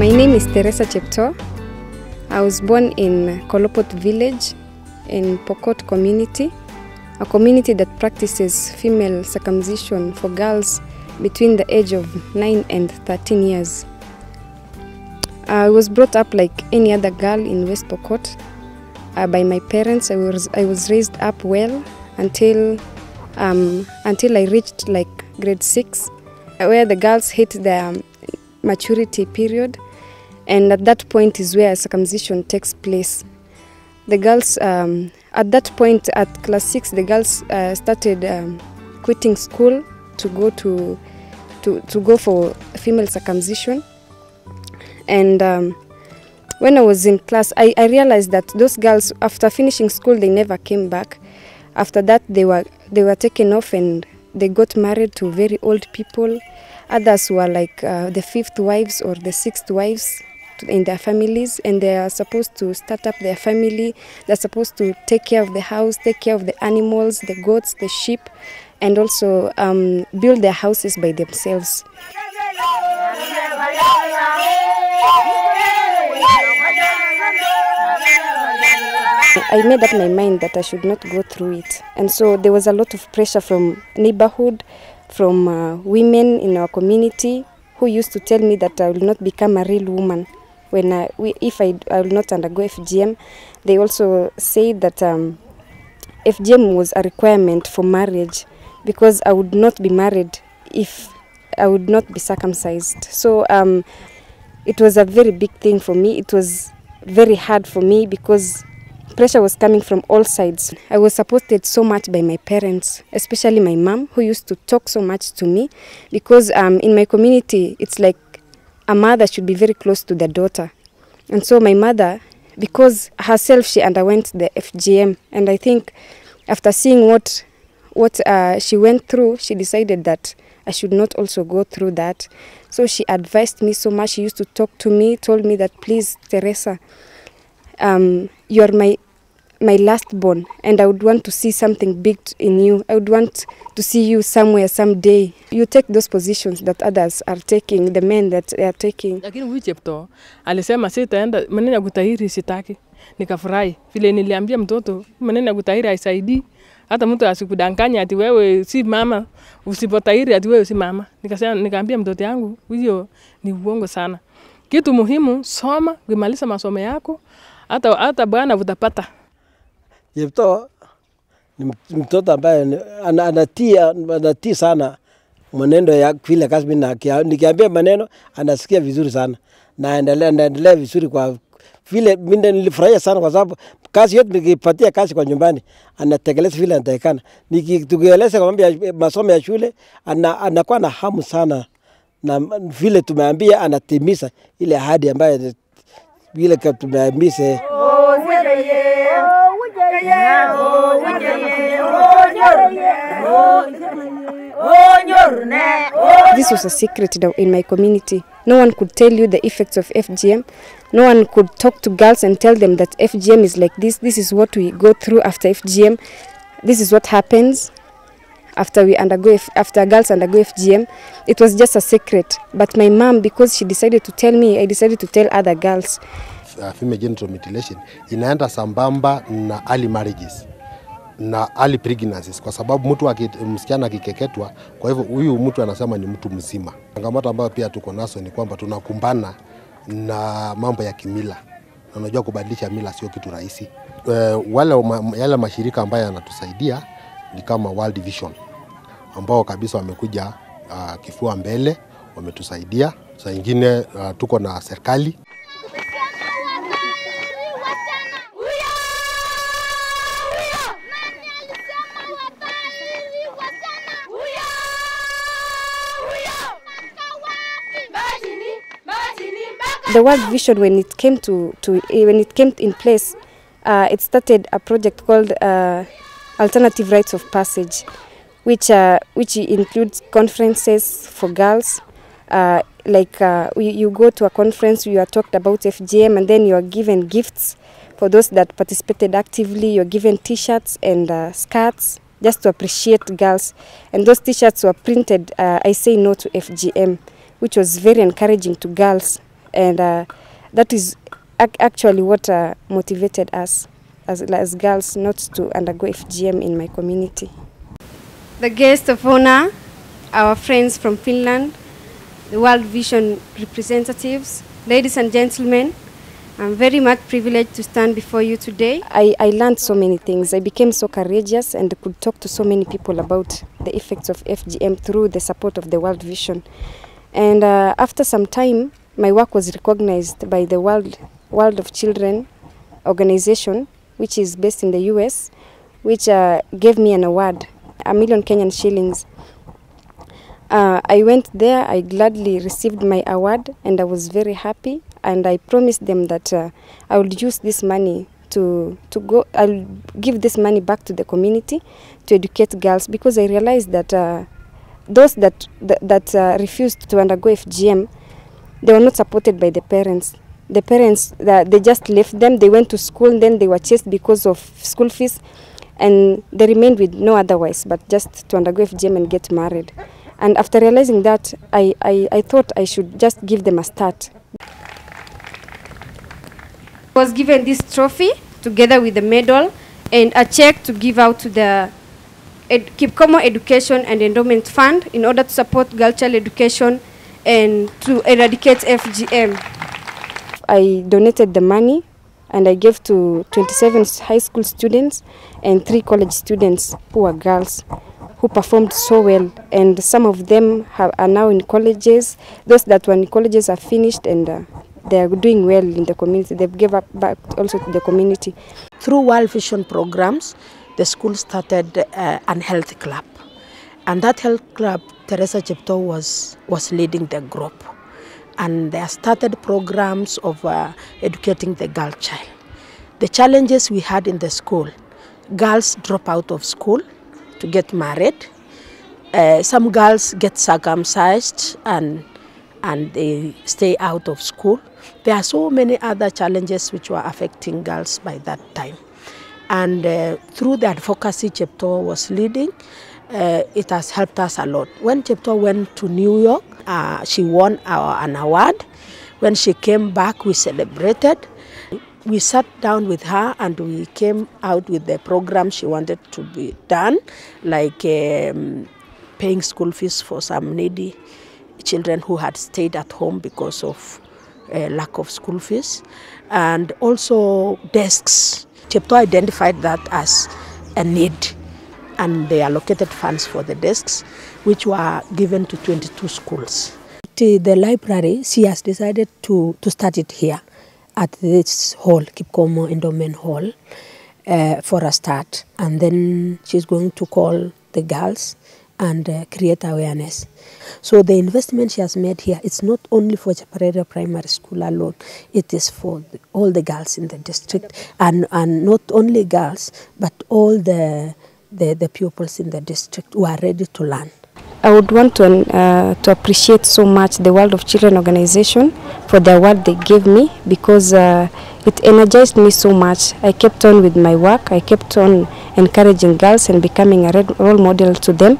My name is Teresa Chepto. I was born in Kolopot village in Pokot community, a community that practices female circumcision for girls between the age of 9 and 13 years. I was brought up like any other girl in West Pokot by my parents. I was raised up well until I reached like grade 6, where the girls hit their maturity period, and at that point is where circumcision takes place. The girls, at that point, at class 6, the girls started quitting school to go for female circumcision. And when I was in class, I realized that those girls, after finishing school, they never came back. After that, they were taken off and they got married to very old people. Others were like the 5th wives or the 6th wives in their families, and they are supposed to start up their family. They're supposed to take care of the house, take care of the animals, the goats, the sheep, and also build their houses by themselves. I made up my mind that I should not go through it, and so there was a lot of pressure from neighborhood, from women in our community who used to tell me that I will not become a real woman if I will not undergo FGM. They also said that FGM was a requirement for marriage because I would not be married if I would not be circumcised. So it was a very big thing for me. It was very hard for me because pressure was coming from all sides. I was supported so much by my parents, especially my mom, who used to talk so much to me, because in my community, it's like a mother should be very close to their daughter. And so my mother, because herself she underwent the FGM, and I think after seeing what she went through, she decided that I should not also go through that. So she advised me so much. She used to talk to me, told me that, please, Teresa, you are my last born, and I would want to see something big in you. I would want to see you somewhere someday. You take those positions that others are taking, the men that they are taking. Lakini huyu Chepto alisema sitaenda, maneno ya kutahiri sitaki. Nikafurahi. Vile niliambia mtoto, maneno ya kutahiri haisaidii. Hata mtu asikudanganya ati wewe si mama, usipotahiri ati wewe si mama. Nikaambia mtoto yangu, hiyo ni uongo sana. Kitu muhimu, soma, ukimaliza masomo yako, hata bwana utapata. Chepto ni mtoto ambaye anatii sana mwenendo ya vile kazi mimi nikiambia maneno anasikia vizuri sana na anaendelea vizuri kwa vile mimi nilifurahia sana kwa sababu kazi yote nikipatia kazi kwa nyumbani anatekeleza vile anatakana. Nikitugeleza kwa mambo ya masomo ya shule anakuwa na hamu sana na vile tumeambia anatimiza ile ahadi ambayo vile tumeambia. This was a secret in my community. No one could tell you the effects of FGM. No one could talk to girls and tell them that FGM is like this. This is what we go through after FGM. This is what happens after girls undergo FGM. It was just a secret. But my mom, because she decided to tell me, I decided to tell other girls. Female genital mutilation inaenda sambamba na early marriages na early pregnancies, kwa sababu msichana akikeketwa, kwa hivyo huyu mtu anasema ni mtu mzima. Changamoto ambayo pia tuko nazo ni kwamba tunakumbana na mambo ya kimila. na unajua kubadilisha mila sio kitu rahisi. Yale mashirika ambayo yanatusaidia ni kama World Vision ambao kabisa wamekuja kifua mbele, wametusaidia. Saa nyingine tuko na serikali. The World Vision, when it came in place, it started a project called Alternative Rites of Passage, which includes conferences for girls. You go to a conference, you are talked about FGM, and then you are given gifts for those that participated actively. You're given T-shirts and skirts just to appreciate girls. And those T-shirts were printed, I say no to FGM, which was very encouraging to girls. And that is actually what motivated us as girls not to undergo FGM in my community. The guest of honor, our friends from Finland, the World Vision representatives, ladies and gentlemen, I'm very much privileged to stand before you today. I learned so many things. I became so courageous and could talk to so many people about the effects of FGM through the support of the World Vision. And after some time, my work was recognized by the World of Children organization, which is based in the US, which gave me an award, $1 million Kenyan shillings. I went there, I gladly received my award, and I was very happy. And I promised them that I would use this money I'll give this money back to the community to educate girls, because I realized that those that refused to undergo FGM, they were not supported by the parents. The parents, they just left them. They went to school, then they were chased because of school fees, and they remained with no otherwise but just to undergo FGM and get married. And after realizing that, I thought I should just give them a start. I was given this trophy together with the medal and a check to give out to the Kipkomo Education and Endowment Fund in order to support girl child education and to eradicate FGM. I donated the money and I gave to 27 high school students and 3 college students who are girls, who performed so well. And some of them are now in colleges. Those that were in colleges are finished and they are doing well in the community. They've given back also to the community. Through World Vision programs, the school started an health club. And that health club, Teresa Chepto was leading the group. And they started programs of educating the girl child. The challenges we had in the school: girls drop out of school to get married. Some girls get circumcised and they stay out of school. There are so many other challenges which were affecting girls by that time. And through the advocacy Chepto was leading, it has helped us a lot. When Chepto went to New York, she won an award. When she came back, we celebrated. We sat down with her and we came out with the program she wanted to be done, like paying school fees for some needy children who had stayed at home because of lack of school fees, and also desks. Chepto identified that as a need, and they allocated funds for the desks, which were given to 22 schools. The library, she has decided to start it here at this hall, Kipkomo Endowment Hall, for a start. And then she's going to call the girls and create awareness. So the investment she has made here, it's not only for Chaparera Primary School alone, it is for all the girls in the district, and not only girls, but all the pupils in the district who are ready to learn. I would want to appreciate so much the World of Children organization for the award they gave me, because it energized me so much. I kept on with my work. I kept on encouraging girls and becoming a role model to them.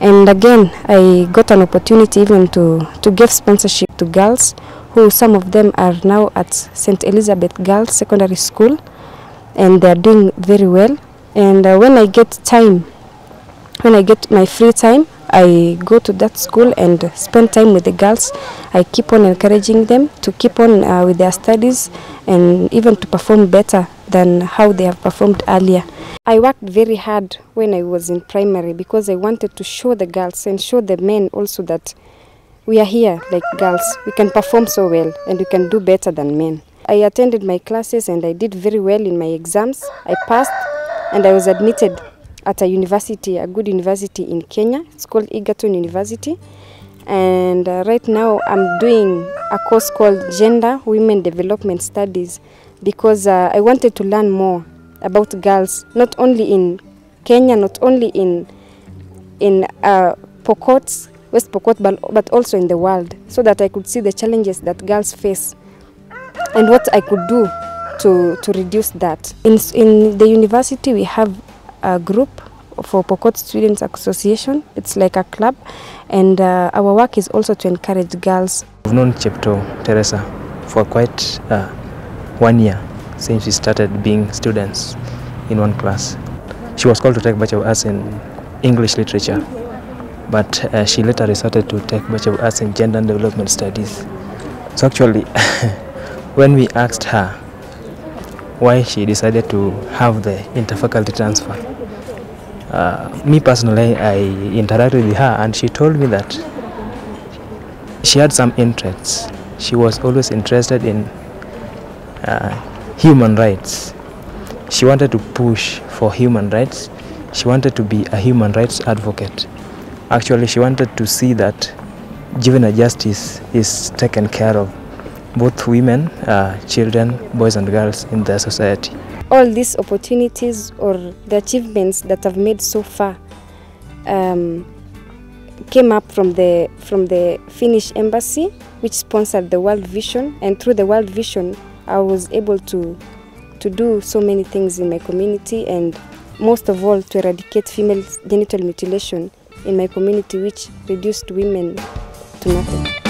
And again, I got an opportunity even to give sponsorship to girls, who some of them are now at St. Elizabeth Girls Secondary School, and they're doing very well. And when I get my free time, I go to that school and spend time with the girls. I keep on encouraging them to keep on with their studies and even to perform better than how they have performed earlier. I worked very hard when I was in primary because I wanted to show the girls and show the men also that we are here like girls. We can perform so well and we can do better than men. I attended my classes and I did very well in my exams. I passed and I was admitted at a university, a good university in Kenya. It's called Egerton University. And right now I'm doing a course called Gender Women Development Studies because I wanted to learn more about girls, not only in Kenya, not only in Pokot, West Pokot, but also in the world, so that I could see the challenges that girls face and what I could do to reduce that. In the university, we have a group for Pokot Students Association. It's like a club, and our work is also to encourage girls. I've known Chepto Teresa for quite 1 year since we started being students in one class. She was called to take Bachelor of Arts in English Literature, but she later resorted to take Bachelor of Arts in Gender and Development Studies. So actually, when we asked her why she decided to have the interfaculty transfer, me personally, I interacted with her and she told me that she had some interests. She was always interested in human rights. She wanted to push for human rights. She wanted to be a human rights advocate. Actually, she wanted to see that juvenile justice is taken care of, both women, children, boys and girls in the society. All these opportunities or the achievements that I've made so far came up from the Finnish embassy, which sponsored the World Vision, and through the World Vision I was able to do so many things in my community, and most of all to eradicate female genital mutilation in my community, which reduced women to nothing.